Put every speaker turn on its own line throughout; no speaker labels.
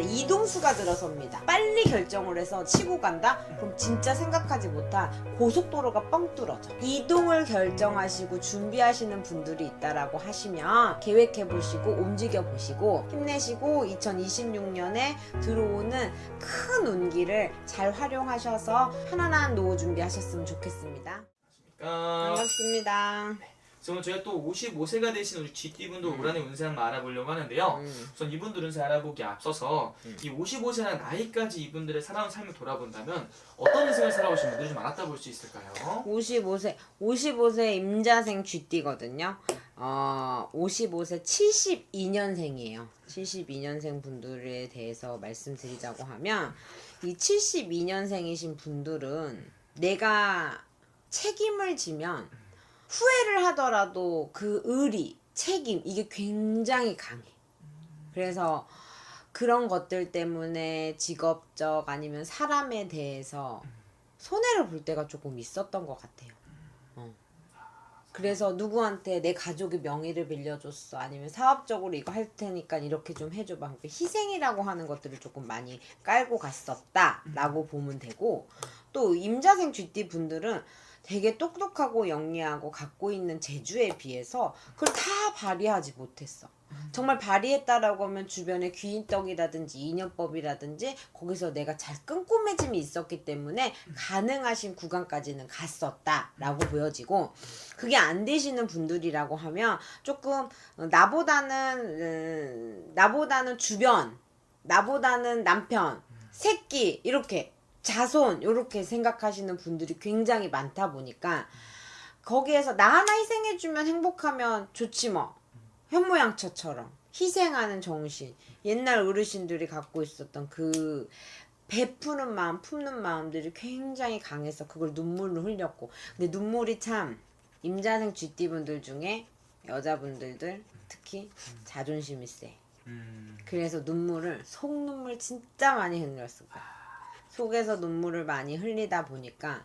이동수가 들어섭니다. 빨리 결정을 해서 치고 간다? 그럼 진짜 생각하지 못한 고속도로가 뻥 뚫어져. 이동을 결정하시고 준비하시는 분들이 있다라고 하시면 계획해보시고 움직여보시고 힘내시고 2026년에 들어오는 큰 운기를 잘 활용하셔서 편안한 노후 준비하셨으면 좋겠습니다. 반갑습니다.
오늘 저희가 또 55세가 되신 우리 GT분들 올한해 운세 한번 알아보려고 하는데요. 우선 이분들 운세 알아보기에 앞서서 이 55세나 나이까지 이분들의 살아온 삶을 돌아본다면 어떤 인생을 살아오신 분들이 좀 알았다 볼 수 있을까요?
55세 임자생 GT거든요. 55세 72년생이에요. 72년생 분들에 대해서 말씀드리자고 하면 이 72년생이신 분들은 내가 책임을 지면 후회를 하더라도 그 의리, 책임 이게 굉장히 강해. 그래서 그런 것들 때문에 직업적 아니면 사람에 대해서 손해를 볼 때가 조금 있었던 것 같아요. 그래서 누구한테 내 가족의 명의를 빌려줬어 아니면 사업적으로 이거 할 테니까 이렇게 좀 해줘봐. 희생이라고 하는 것들을 조금 많이 깔고 갔었다라고 보면 되고, 또 임자생 GT 분들은 되게 똑똑하고 영리하고 갖고 있는 재주에 비해서 그걸 다 발휘하지 못했어. 정말 발휘했다라고 하면 주변에 귀인떡이라든지 인연법이라든지 거기서 내가 잘 끈끈매짐이 있었기 때문에 가능하신 구간까지는 갔었다라고 보여지고, 그게 안 되시는 분들이라고 하면 조금 나보다는 주변, 나보다는 남편, 새끼 이렇게 자손 이렇게 생각하시는 분들이 굉장히 많다 보니까 거기에서 나 하나 희생해주면 행복하면 좋지 뭐. 현모양처처럼 희생하는 정신, 옛날 어르신들이 갖고 있었던 그 베푸는 마음, 품는 마음들이 굉장히 강해서 그걸 눈물로 흘렸고, 근데 눈물이 참 임자생 GT분들 중에 여자분들들 특히 자존심이 세. 그래서 눈물을 속눈물 진짜 많이 흘렸을 거야. 속에서 눈물을 많이 흘리다 보니까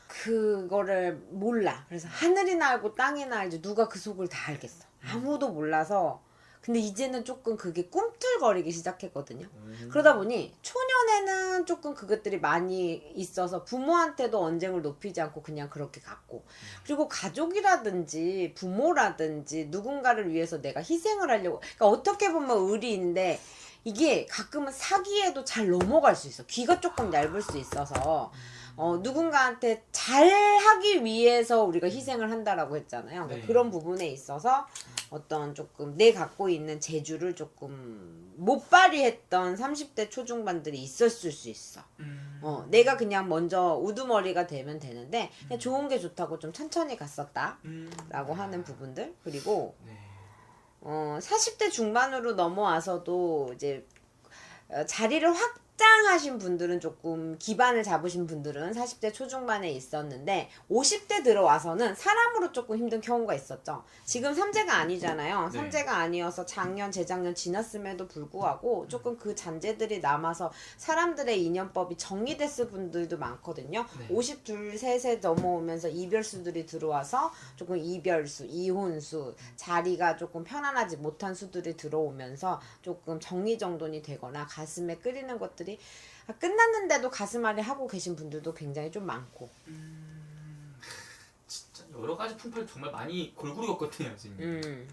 그거를 몰라. 그래서 하늘이나 알고 땅이나 알지 누가 그 속을 다 알겠어. 아무도 몰라서. 근데 이제는 조금 그게 꿈틀거리기 시작했거든요. 그러다 보니 초년에는 조금 그것들이 많이 있어서 부모한테도 언쟁을 높이지 않고 그냥 그렇게 갔고, 그리고 가족이라든지 부모라든지 누군가를 위해서 내가 희생을 하려고, 그러니까 어떻게 보면 의리인데 이게 가끔은 사기에도 잘 넘어갈 수 있어. 귀가 조금 얇을 수 있어서 누군가한테 잘하기 위해서 우리가 희생을 한다라고 했잖아요. 그러니까 그런 부분에 있어서 어떤 조금 내 갖고 있는 재주를 조금 못 발휘했던 30대 초중반들이 있었을 수 있어. 내가 그냥 먼저 우두머리가 되면 되는데 그냥 좋은 게 좋다고 좀 천천히 갔었다라고 하는 부분들. 그리고 40대 중반으로 넘어와서도 이제 자리를 확장하신 분들은 조금 기반을 잡으신 분들은 40대 초중반에 있었는데 50대 들어와서는 사람으로 조금 힘든 경우가 있었죠. 지금 삼재가 아니잖아요.
네.
삼재가 아니어서 작년, 재작년 지났음에도 불구하고 조금 그 잔재들이 남아서 사람들의 인연법이 정리됐을 분들도 많거든요.
네.
52, 3세 넘어오면서 이별수들이 들어와서 조금 이별수, 이혼수, 자리가 조금 편안하지 못한 수들이 들어오면서 조금 정리정돈이 되거나 가슴에 끓이는 것들이 끝났는데도 가슴 아래 하고 계신 분들도 굉장히 좀 많고.
진짜 여러 가지 풍파를 정말 많이 골고루 겪었네요, 선생님.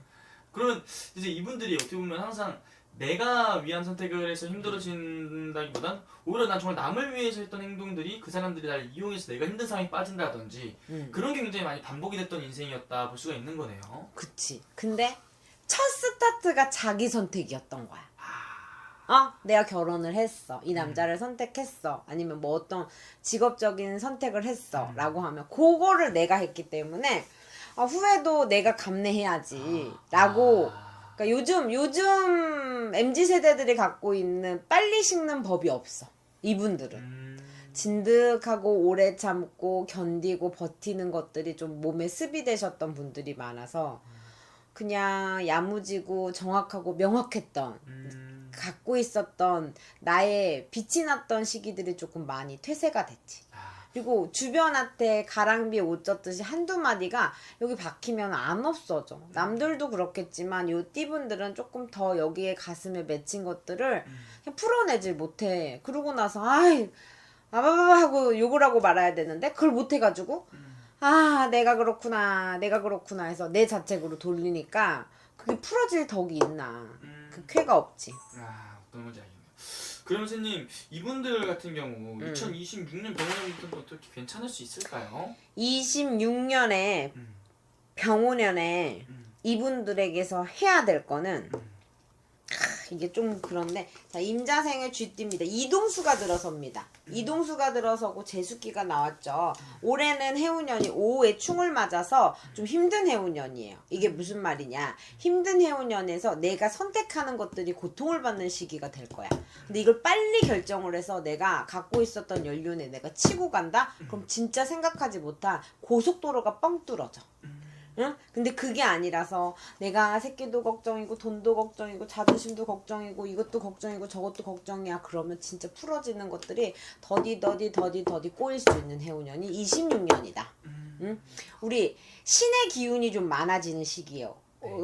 그러면 이제 이분들이 어떻게 보면 항상 내가 위한 선택을 해서 힘들어진다기보단 오히려 난 정말 남을 위해서 했던 행동들이 그 사람들이 나를 이용해서 내가 힘든 상황에 빠진다든지 그런 게 굉장히 많이 반복이 됐던 인생이었다 볼 수가 있는 거네요.
그치. 근데 첫 스타트가 자기 선택이었던 거야. 내가 결혼을 했어. 이 남자를 선택했어. 아니면 뭐 어떤 직업적인 선택을 했어. 라고 하면 그거를 내가 했기 때문에 후회도 내가 감내해야지. 라고. 그러니까 요즘 MZ세대들이 갖고 있는 빨리 식는 법이 없어. 이분들은. 진득하고 오래 참고 견디고 버티는 것들이 좀 몸에 습이 되셨던 분들이 많아서 그냥 야무지고 정확하고 명확했던 갖고 있었던 나의 빛이 났던 시기들이 조금 많이 퇴세가 됐지. 그리고 주변한테 가랑비에 옷 젖듯이 한두 마디가 여기 박히면 안 없어져. 남들도 그렇겠지만 요 띠분들은 조금 더 여기에 가슴에 맺힌 것들을 그냥 풀어내질 못해. 그러고 나서 아이 아바바바 하고 욕을 하고 말아야 되는데 그걸 못해가지고 아 내가 그렇구나 해서 내 자책으로 돌리니까 그게 풀어질 덕이 있나. 그 쾌가 없지.
아, 어떤 건지 알겠네요. 그럼 선생님, 이분들 같은 경우 2026년 병원부터 어떻게 괜찮을 수 있을까요?
26년에 병오년에 이분들에게서 해야 될 거는 이게 좀 그런데 자 임자생의 쥐띠입니다. 이동수가 들어섭니다. 이동수가 들어서고 제수기가 나왔죠. 올해는 해운년이 5호에 충을 맞아서 좀 힘든 해운년이에요. 이게 무슨 말이냐. 힘든 해운년에서 내가 선택하는 것들이 고통을 받는 시기가 될 거야. 근데 이걸 빨리 결정을 해서 내가 갖고 있었던 연륜에 내가 치고 간다? 그럼 진짜 생각하지 못한 고속도로가 뻥 뚫어져. 응? 근데 그게 아니라서 내가 새끼도 걱정이고 돈도 걱정이고 자존심도 걱정이고 이것도 걱정이고 저것도 걱정이야. 그러면 진짜 풀어지는 것들이 더디 꼬일 수 있는 해운년이 26년이다. 응? 우리 신의 기운이 좀 많아지는 시기예요.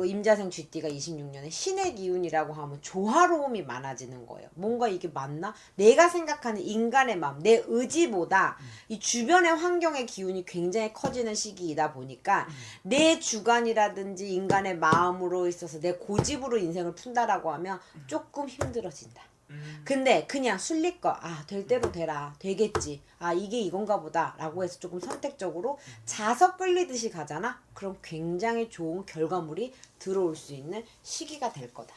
임자생 쥐띠가 26년에 신의 기운이라고 하면 조화로움이 많아지는 거예요. 뭔가 이게 맞나? 내가 생각하는 인간의 마음, 내 의지보다 이 주변의 환경의 기운이 굉장히 커지는 시기이다 보니까 내 주관이라든지 인간의 마음으로 있어서 내 고집으로 인생을 푼다라고 하면 조금 힘들어진다. 근데 그냥 순리껏 될 대로 되라 되겠지 이게 이건가 보다 라고 해서 조금 선택적으로 자석 끌리듯이 가잖아. 그럼 굉장히 좋은 결과물이 들어올 수 있는 시기가 될 거다.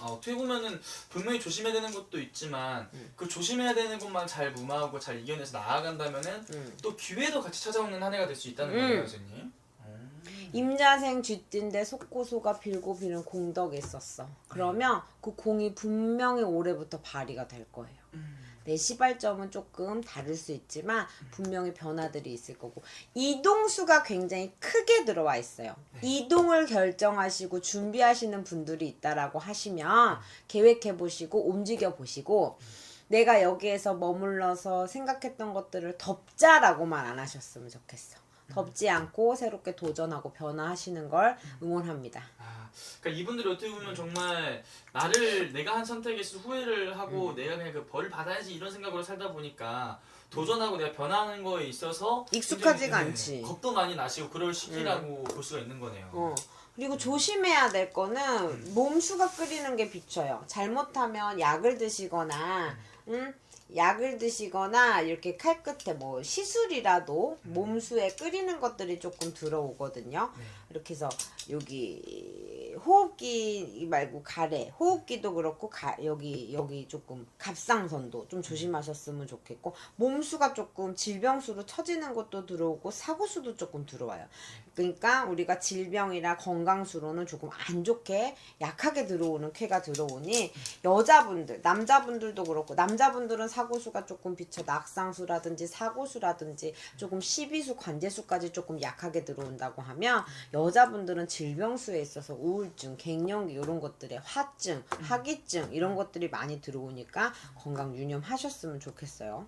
어떻게 보면은 분명히 조심해야 되는 것도 있지만 그 조심해야 되는 것만 잘 무마하고 잘 이겨내서 나아간다면은 또 기회도 같이 찾아오는 한 해가 될 수 있다는 거예요, 선생님.
임자생 쥐띠인데 속고소가 빌고 비는 공덕이 있었어. 그러면 그 공이 분명히 올해부터 발휘가 될 거예요. 내 시발점은 조금 다를 수 있지만 분명히 변화들이 있을 거고 이동수가 굉장히 크게 들어와 있어요. 이동을 결정하시고 준비하시는 분들이 있다라고 하시면 계획해 보시고 움직여 보시고 내가 여기에서 머물러서 생각했던 것들을 덮자라고만 안 하셨으면 좋겠어. 덮지 않고 새롭게 도전하고 변화하시는 걸 응원합니다.
그러니까 이분들이 어떻게 보면 정말 내가 한 선택에서 후회를 하고 내가 그냥 그 벌을 받아야지 이런 생각으로 살다 보니까 도전하고 내가 변하는 거에 있어서
익숙하지가 않지.
겁도 많이 나시고 그럴 시기라고 볼 수가 있는 거네요.
그리고 조심해야 될 거는 몸수가 끓이는 게 비쳐요. 잘못하면 약을 드시거나 약을 드시거나 이렇게 칼 끝에 뭐 시술이라도 몸수에 끓이는 것들이 조금 들어오거든요. 이렇게 해서 여기 호흡기 말고 가래 호흡기도 그렇고 여기 조금 갑상선도 좀 조심하셨으면 좋겠고 몸수가 조금 질병수로 처지는 것도 들어오고 사고수도 조금 들어와요. 그러니까 우리가 질병이나 건강수로는 조금 안 좋게 약하게 들어오는 쾌가 들어오니 여자분들 남자분들도 그렇고 남자분들은 사고수가 조금 비쳐 낙상수라든지 사고수라든지 조금 십이수 관제수까지 조금 약하게 들어온다고 하면 여자분들은 질병수에 있어서 우울증 갱년기 이런 것들에 화증 화기증 이런 것들이 많이 들어오니까 건강 유념하셨으면 좋겠어요.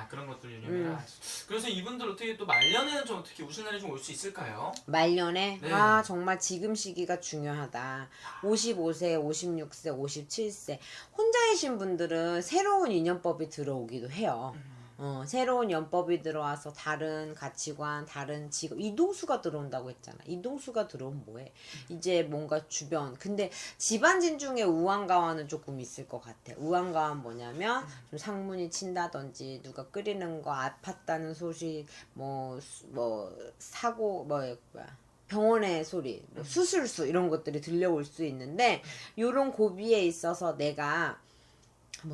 그런 것들 유념해라. 그래서 이분들 어떻게 또 말년에는 좀 어떻게 무슨 날이 좀 올 수 있을까요?
말년에
네.
정말 지금 시기가 중요하다. 55세, 56세, 57세 혼자이신 분들은 새로운 인연법이 들어오기도 해요. 새로운 연법이 들어와서 다른 가치관, 다른 직업, 이동수가 들어온다고 했잖아. 이동수가 들어오면 뭐해? 이제 뭔가 주변. 근데 집안진 중에 우왕가와는 조금 있을 것 같아. 우왕가와는 뭐냐면 좀 상문이 친다든지 누가 끓이는 거 아팠다는 소식, 사고, 병원의 소리, 수술수 이런 것들이 들려올 수 있는데 요런 고비에 있어서 내가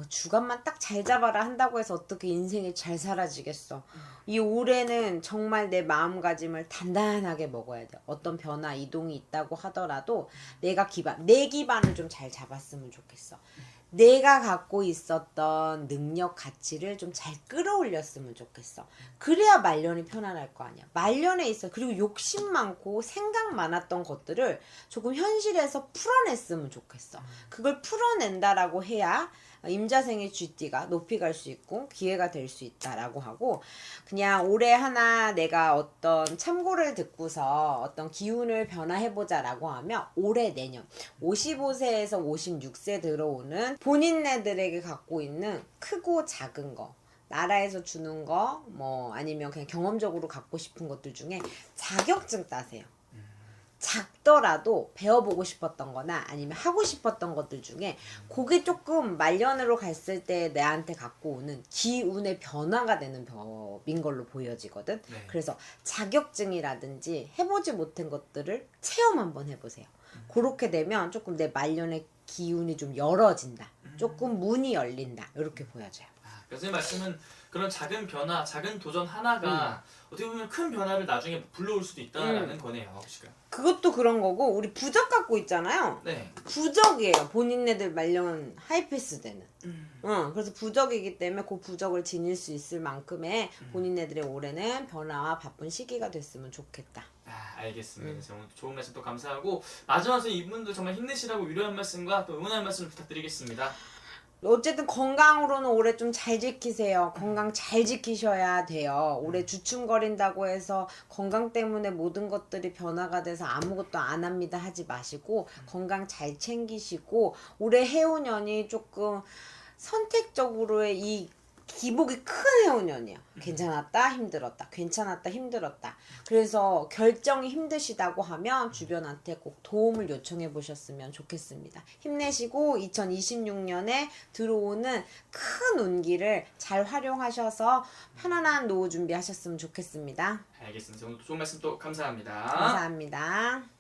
주간만 딱 잘 잡아라 한다고 해서 어떻게 인생이 잘 사라지겠어. 이 올해는 정말 내 마음가짐을 단단하게 먹어야 돼. 어떤 변화, 이동이 있다고 하더라도 내 기반을 좀 잘 잡았으면 좋겠어. 내가 갖고 있었던 능력, 가치를 좀 잘 끌어올렸으면 좋겠어. 그래야 말년이 편안할 거 아니야. 말년에 있어. 그리고 욕심 많고 생각 많았던 것들을 조금 현실에서 풀어냈으면 좋겠어. 그걸 풀어낸다라고 해야 임자생의 쥐띠가 높이 갈 수 있고 기회가 될 수 있다라고 하고, 그냥 올해 하나 내가 어떤 참고를 듣고서 어떤 기운을 변화해보자라고 하면 올해 내년 55세에서 56세 들어오는 본인네들에게 갖고 있는 크고 작은 거, 나라에서 주는 거, 뭐 아니면 그냥 경험적으로 갖고 싶은 것들 중에 자격증 따세요. 작더라도 배워보고 싶었던 거나 아니면 하고 싶었던 것들 중에 그게 조금 말년으로 갔을 때 내한테 갖고 오는 기운의 변화가 되는 법인 걸로 보여지거든.
네.
그래서 자격증이라든지 해보지 못한 것들을 체험 한번 해보세요. 그렇게 되면 조금 내 말년의 기운이 좀 열어진다. 조금 문이 열린다. 이렇게 보여져요.
교수님 말씀은 그런 작은 변화, 작은 도전 하나가 어떻게 보면 큰 변화를 나중에 불러올 수도 있다라는 거네요. 지금.
그것도 그런 거고, 우리 부적 갖고 있잖아요.
네.
부적이에요. 본인네들 말년 하이패스 되는. 그래서 부적이기 때문에 그 부적을 지닐 수 있을 만큼의 본인네들의 올해는 변화와 바쁜 시기가 됐으면 좋겠다.
알겠습니다. 오늘 좋은 말씀 또 감사하고, 마지막으로 이분도 정말 힘내시라고 위로한 말씀과 또 응원의 말씀을 부탁드리겠습니다.
어쨌든 건강으로는 올해 좀 잘 지키세요. 건강 잘 지키셔야 돼요. 올해 주춤거린다고 해서 건강 때문에 모든 것들이 변화가 돼서 아무것도 안 합니다 하지 마시고, 건강 잘 챙기시고, 올해 해운년이 조금 선택적으로의 이 기복이 큰 해운년이야. 괜찮았다 힘들었다, 괜찮았다 힘들었다. 그래서 결정이 힘드시다고 하면 주변한테 꼭 도움을 요청해 보셨으면 좋겠습니다. 힘내시고 2026년에 들어오는 큰 운기를 잘 활용하셔서 편안한 노후 준비하셨으면 좋겠습니다.
알겠습니다. 오늘 좋은 말씀 또 감사합니다.
감사합니다.